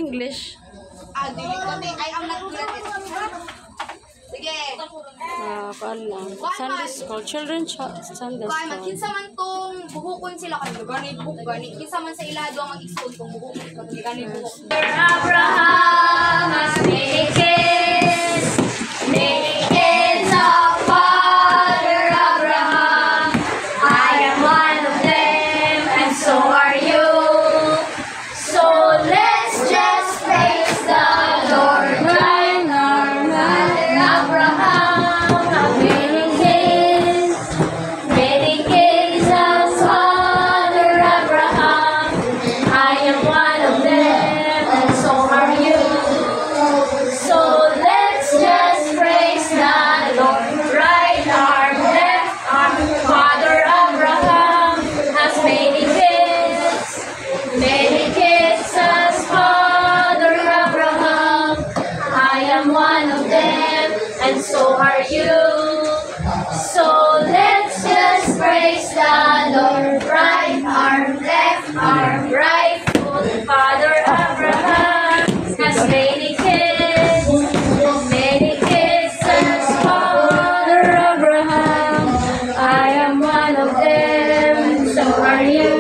English. Dili ko ni. I am not good at it. Sige. Kuan lang. Sunday school. Children's Sunday Kuan school. kinsa man tong buhukon sila kanila gani buhok gani. Kinsa man sa ilado ang mag-school tong buhok gani buhok. Abraham has made kids. Made kids of Father Abraham. I am one of them and so are you. So let's just praise the Lord. Right now, Abraham, many kids as Father Abraham. I am one of them, and so are you. So let's just praise the Lord. Right arm, left arm. Father Abraham has many kids. Many kids as Father Abraham. I am one of them, and so are you. So let's just praise the Lord. Right arm, left arm, right foot. Father Abraham has many kids. Many kids as Father Abraham. I am one of them, and so are you.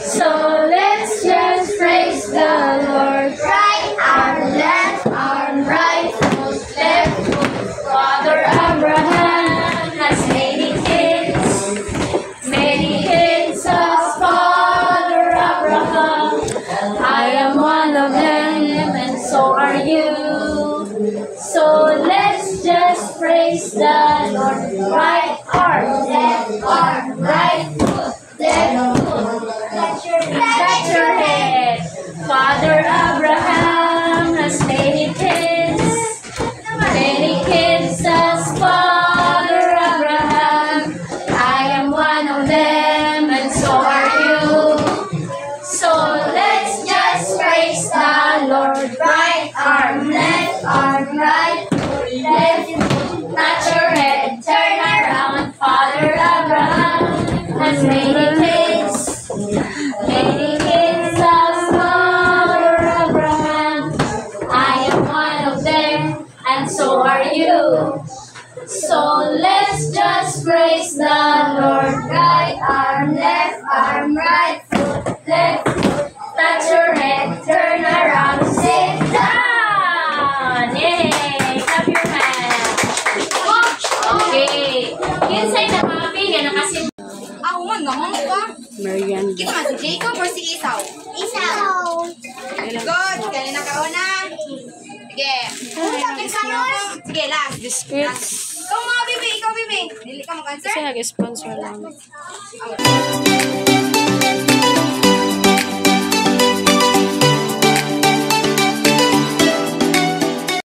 So let's just praise the Lord. Right arm, left arm, right foot, left foot. Father Abraham has many kids. Many kids as Father Abraham. I am one of them, and so are you. So let's just praise the Lord. Right arm, left arm, right foot, left foot. Touch your head. Father Abraham has many kids. Many kids as Father Abraham. I am one of them, and so are you. So let's just praise the Lord. Right arm, left arm, right foot, left foot. Touch your head, turn around. Father Abraham has many kids. Many kids as Father Abraham. I am one of them, and so are you. So let's just praise the Lord. Right arm, left arm, right foot, left foot. Touch your head, turn around, sit down. Yay! Clap your hands. Okay. Kinsay na happy nga nakasim. Ako man naman ka. Marian. Ito man si Jacob or si Esau? Esau. Good. Ganyan na kauna. Sige. Sige, last. Biscuits. Ikaw mga bibi, ikaw bibi. Dili ka mag-answer? Kasi nag-sponsor lang.